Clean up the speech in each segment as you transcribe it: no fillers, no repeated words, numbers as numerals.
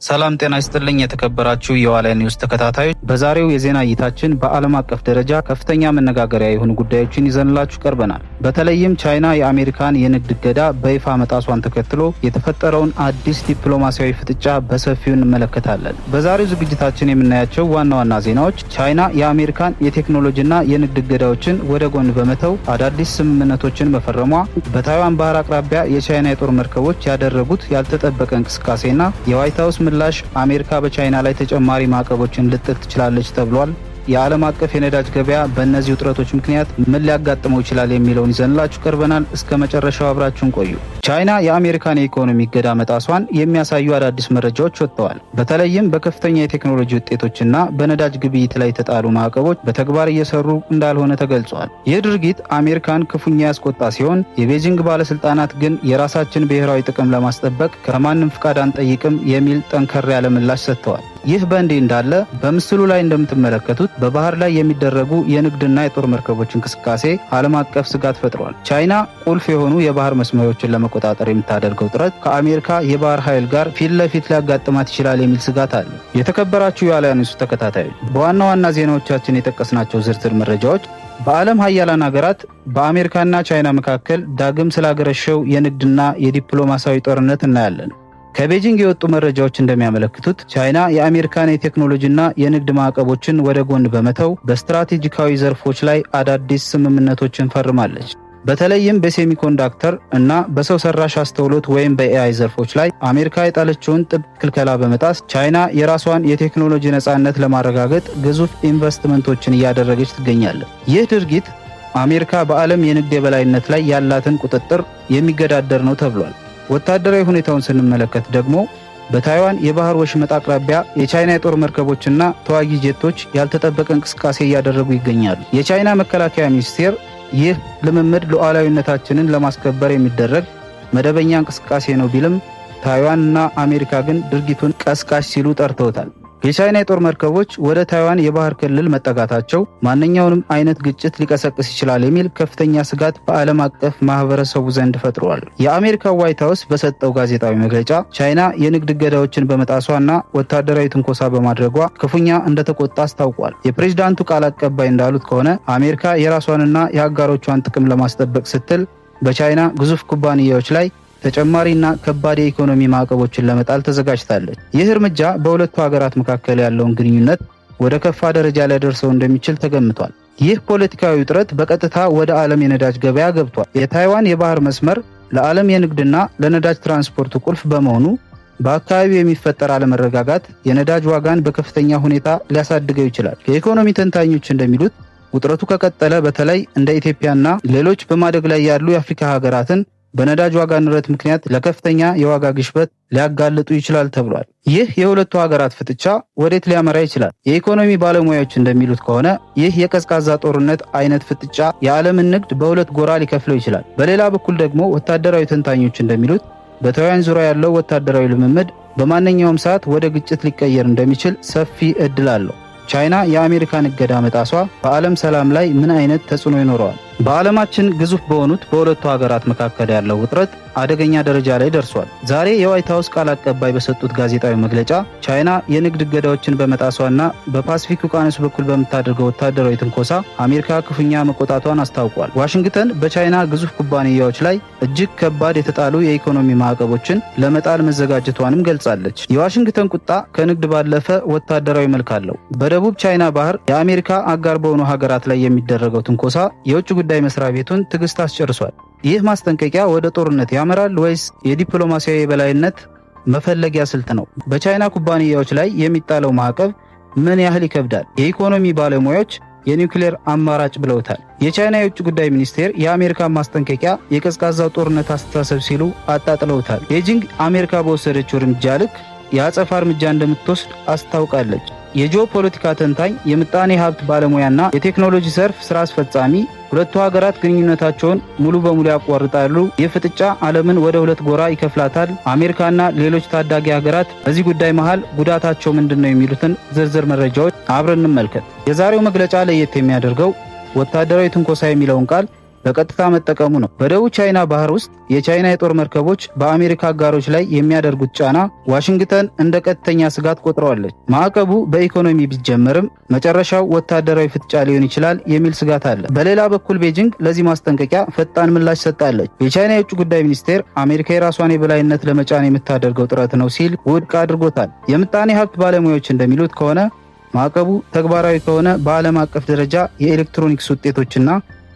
ሰላም ጤና ይስጥልኝ የተከበራችሁ የዋልያ ኒውስ ተከታታዮች፣ በዛሬው የዜና እይታችን በዓለም አቀፍ ደረጃ ከፍተኛ መነጋገሪያ የሆኑ ጉዳዮችን ይዘንላችሁ ቀርበናል። በተለይም ቻይና የአሜሪካን የንግድ እገዳ በይፋ መጣሷን ተከትሎ የተፈጠረውን አዲስ ዲፕሎማሲያዊ ፍጥጫ በሰፊው እንመለከታለን። በዛሬው ዝግጅታችን የምናያቸው ዋና ዋና ዜናዎች ቻይና የአሜሪካን የቴክኖሎጂና የንግድ እገዳዎችን ወደ ጎን በመተው አዳዲስ ስምምነቶችን መፈረሟ፣ በታይዋን ባህር አቅራቢያ የቻይና የጦር መርከቦች ያደረጉት ያልተጠበቀ እንቅስቃሴና የዋይት ሀውስ ምላሽ አሜሪካ በቻይና ላይ ተጨማሪ ማዕቀቦችን ልጥል ትችላለች ተብሏል። የዓለም አቀፍ የነዳጅ ገበያ በእነዚህ ውጥረቶች ምክንያት ምን ሊያጋጥመው ይችላል የሚለውን ይዘንላችሁ ቀርበናል። እስከ መጨረሻው አብራችሁን ቆዩ። ቻይና የአሜሪካን የኢኮኖሚ እገዳ መጣሷን የሚያሳዩ አዳዲስ መረጃዎች ወጥተዋል። በተለይም በከፍተኛ የቴክኖሎጂ ውጤቶችና በነዳጅ ግብይት ላይ የተጣሉ ማዕቀቦች በተግባር እየሰሩ እንዳልሆነ ተገልጿል። ይህ ድርጊት አሜሪካን ክፉኛ ያስቆጣ ሲሆን፣ የቤጂንግ ባለስልጣናት ግን የራሳችን ብሔራዊ ጥቅም ለማስጠበቅ ከማንም ፍቃድ አንጠይቅም የሚል ጠንከር ያለ ምላሽ ሰጥተዋል። ይህ በእንዲህ እንዳለ በምስሉ ላይ እንደምትመለከቱት በባህር ላይ የሚደረጉ የንግድና የጦር መርከቦች እንቅስቃሴ ዓለም አቀፍ ስጋት ፈጥሯል። ቻይና ቁልፍ የሆኑ የባህር መስመሮችን ለመቆጣጠር የምታደርገው ጥረት ከአሜሪካ የባህር ኃይል ጋር ፊት ለፊት ሊያጋጥማት ይችላል የሚል ስጋት አለ። የተከበራችሁ የዋልያ ኒውስ ተከታታዮች፣ በዋና ዋና ዜናዎቻችን የጠቀስናቸው ዝርዝር መረጃዎች በዓለም ሀያላን ሀገራት በአሜሪካና ቻይና መካከል ዳግም ስላገረሸው የንግድና የዲፕሎማሲያዊ ጦርነት እናያለን። ከቤጂንግ የወጡ መረጃዎች እንደሚያመለክቱት ቻይና የአሜሪካን የቴክኖሎጂና የንግድ ማዕቀቦችን ወደ ጎን በመተው በስትራቴጂካዊ ዘርፎች ላይ አዳዲስ ስምምነቶችን ፈርማለች። በተለይም በሴሚኮንዳክተር እና በሰው ሰራሽ አስተውሎት ወይም በኤአይ ዘርፎች ላይ አሜሪካ የጣለችውን ጥብቅ ክልከላ በመጣስ ቻይና የራሷን የቴክኖሎጂ ነጻነት ለማረጋገጥ ግዙፍ ኢንቨስትመንቶችን እያደረገች ትገኛለች። ይህ ድርጊት አሜሪካ በዓለም የንግድ የበላይነት ላይ ያላትን ቁጥጥር የሚገዳደር ነው ተብሏል። ወታደራዊ ሁኔታውን ስንመለከት ደግሞ በታይዋን የባህር ወሽመጥ አቅራቢያ የቻይና የጦር መርከቦችና ተዋጊ ጄቶች ያልተጠበቀ እንቅስቃሴ እያደረጉ ይገኛሉ። የቻይና መከላከያ ሚኒስቴር ይህ ልምምድ ሉዓላዊነታችንን ለማስከበር የሚደረግ መደበኛ እንቅስቃሴ ነው ቢልም ታይዋንና አሜሪካ ግን ድርጊቱን ቀስቃሽ ሲሉ ጠርተውታል። የቻይና የጦር መርከቦች ወደ ታይዋን የባህር ክልል መጠጋታቸው ማንኛውንም አይነት ግጭት ሊቀሰቅስ ይችላል የሚል ከፍተኛ ስጋት በዓለም አቀፍ ማህበረሰቡ ዘንድ ፈጥሯል። የአሜሪካው ዋይት ሀውስ በሰጠው ጋዜጣዊ መግለጫ ቻይና የንግድ እገዳዎችን በመጣሷና ወታደራዊ ትንኮሳ በማድረጓ ክፉኛ እንደተቆጣ አስታውቋል። የፕሬዝዳንቱ ቃል አቀባይ እንዳሉት ከሆነ አሜሪካ የራሷንና የአጋሮቿን ጥቅም ለማስጠበቅ ስትል በቻይና ግዙፍ ኩባንያዎች ላይ ተጨማሪና ከባድ የኢኮኖሚ ማዕቀቦችን ለመጣል ተዘጋጅታለች። ይህ እርምጃ በሁለቱ ሀገራት መካከል ያለውን ግንኙነት ወደ ከፋ ደረጃ ላይ ደርሰው እንደሚችል ተገምቷል። ይህ ፖለቲካዊ ውጥረት በቀጥታ ወደ ዓለም የነዳጅ ገበያ ገብቷል። የታይዋን የባህር መስመር ለዓለም የንግድና ለነዳጅ ትራንስፖርት ቁልፍ በመሆኑ በአካባቢው የሚፈጠር አለመረጋጋት የነዳጅ ዋጋን በከፍተኛ ሁኔታ ሊያሳድገው ይችላል። የኢኮኖሚ ተንታኞች እንደሚሉት ውጥረቱ ከቀጠለ በተለይ እንደ ኢትዮጵያና ሌሎች በማደግ ላይ ያሉ የአፍሪካ ሀገራትን በነዳጅ ዋጋ ንረት ምክንያት ለከፍተኛ የዋጋ ግሽበት ሊያጋልጡ ይችላል ተብሏል። ይህ የሁለቱ ሀገራት ፍጥጫ ወዴት ሊያመራ ይችላል? የኢኮኖሚ ባለሙያዎች እንደሚሉት ከሆነ ይህ የቀዝቃዛ ጦርነት አይነት ፍጥጫ የዓለምን ንግድ በሁለት ጎራ ሊከፍለው ይችላል። በሌላ በኩል ደግሞ ወታደራዊ ተንታኞች እንደሚሉት በታይዋን ዙሪያ ያለው ወታደራዊ ልምምድ በማንኛውም ሰዓት ወደ ግጭት ሊቀየር እንደሚችል ሰፊ እድል አለው። ቻይና የአሜሪካን እገዳ መጣሷ በዓለም ሰላም ላይ ምን አይነት ተጽዕኖ ይኖረዋል? በዓለማችን ግዙፍ በሆኑት በሁለቱ ሀገራት መካከል ያለው ውጥረት አደገኛ ደረጃ ላይ ደርሷል። ዛሬ የዋይት ሀውስ ቃል አቀባይ በሰጡት ጋዜጣዊ መግለጫ ቻይና የንግድ እገዳዎችን በመጣሷና በፓሲፊክ ውቅያኖስ በኩል በምታደርገው ወታደራዊ ትንኮሳ አሜሪካ ክፉኛ መቆጣቷን አስታውቋል። ዋሽንግተን በቻይና ግዙፍ ኩባንያዎች ላይ እጅግ ከባድ የተጣሉ የኢኮኖሚ ማዕቀቦችን ለመጣል መዘጋጀቷንም ገልጻለች። የዋሽንግተን ቁጣ ከንግድ ባለፈ ወታደራዊ መልክ አለው። በደቡብ ቻይና ባህር የአሜሪካ አጋር በሆኑ ሀገራት ላይ የሚደረገው ትንኮሳ የውጭ ጉዳይ መስሪያ ቤቱን ትዕግስት አስጨርሷል። ይህ ማስጠንቀቂያ ወደ ጦርነት ያመራል ወይስ የዲፕሎማሲያዊ የበላይነት መፈለጊያ ስልት ነው? በቻይና ኩባንያዎች ላይ የሚጣለው ማዕቀብ ምን ያህል ይከብዳል? የኢኮኖሚ ባለሙያዎች የኒውክሌር አማራጭ ብለውታል። የቻይና የውጭ ጉዳይ ሚኒስቴር የአሜሪካን ማስጠንቀቂያ የቀዝቃዛው ጦርነት አስተሳሰብ ሲሉ አጣጥለውታል። ቤጂንግ አሜሪካ በወሰደችው እርምጃ ልክ የአጸፋ እርምጃ እንደምትወስድ አስታውቃለች። የጂኦፖለቲካ ተንታኝ የምጣኔ ሀብት ባለሙያና የቴክኖሎጂ ዘርፍ ስራ አስፈጻሚ ሁለቱ ሀገራት ግንኙነታቸውን ሙሉ በሙሉ ያቋርጣሉ፣ ይህ ፍጥጫ ዓለምን ወደ ሁለት ጎራ ይከፍላታል፣ አሜሪካና ሌሎች ታዳጊ ሀገራት በዚህ ጉዳይ መሃል ጉዳታቸው ምንድነው የሚሉትን ዝርዝር መረጃዎች አብረን እንመልከት። የዛሬው መግለጫ ለየት የሚያደርገው ወታደራዊ ትንኮሳ የሚለውን ቃል በቀጥታ መጠቀሙ ነው። በደቡብ ቻይና ባህር ውስጥ የቻይና የጦር መርከቦች በአሜሪካ አጋሮች ላይ የሚያደርጉት ጫና ዋሽንግተን እንደ ቀጥተኛ ስጋት ቆጥረዋለች። ማዕቀቡ በኢኮኖሚ ቢጀመርም መጨረሻው ወታደራዊ ፍጥጫ ሊሆን ይችላል የሚል ስጋት አለ። በሌላ በኩል ቤጂንግ ለዚህ ማስጠንቀቂያ ፈጣን ምላሽ ሰጥታለች። የቻይና የውጭ ጉዳይ ሚኒስቴር አሜሪካ የራሷን የበላይነት ለመጫን የምታደርገው ጥረት ነው ሲል ውድቅ አድርጎታል። የምጣኔ ሀብት ባለሙያዎች እንደሚሉት ከሆነ ማዕቀቡ ተግባራዊ ከሆነ በዓለም አቀፍ ደረጃ የኤሌክትሮኒክስ ውጤቶችና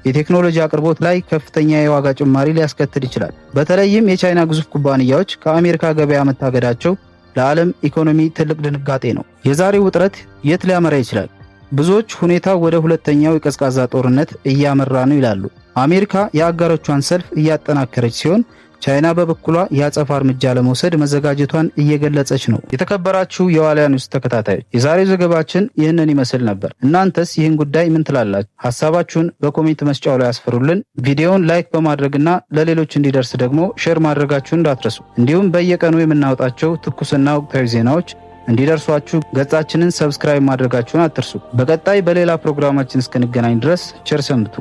የቴክኖሎጂ አቅርቦት ላይ ከፍተኛ የዋጋ ጭማሪ ሊያስከትል ይችላል። በተለይም የቻይና ግዙፍ ኩባንያዎች ከአሜሪካ ገበያ መታገዳቸው ለዓለም ኢኮኖሚ ትልቅ ድንጋጤ ነው። የዛሬው ውጥረት የት ሊያመራ ይችላል? ብዙዎች ሁኔታው ወደ ሁለተኛው የቀዝቃዛ ጦርነት እያመራ ነው ይላሉ። አሜሪካ የአጋሮቿን ሰልፍ እያጠናከረች ሲሆን ቻይና በበኩሏ የአጸፋ እርምጃ ለመውሰድ መዘጋጀቷን እየገለጸች ነው። የተከበራችሁ የዋልያ ኒውስ ተከታታዮች የዛሬው ዘገባችን ይህንን ይመስል ነበር። እናንተስ ይህን ጉዳይ ምን ትላላችሁ? ሐሳባችሁን በኮሜንት መስጫው ላይ ያስፈሩልን። ቪዲዮውን ላይክ በማድረግና ለሌሎች እንዲደርስ ደግሞ ሼር ማድረጋችሁን እንዳትረሱ። እንዲሁም በየቀኑ የምናወጣቸው ትኩስና ወቅታዊ ዜናዎች እንዲደርሷችሁ ገጻችንን ሰብስክራይብ ማድረጋችሁን አትርሱ። በቀጣይ በሌላ ፕሮግራማችን እስክንገናኝ ድረስ ቸር ሰንብቱ።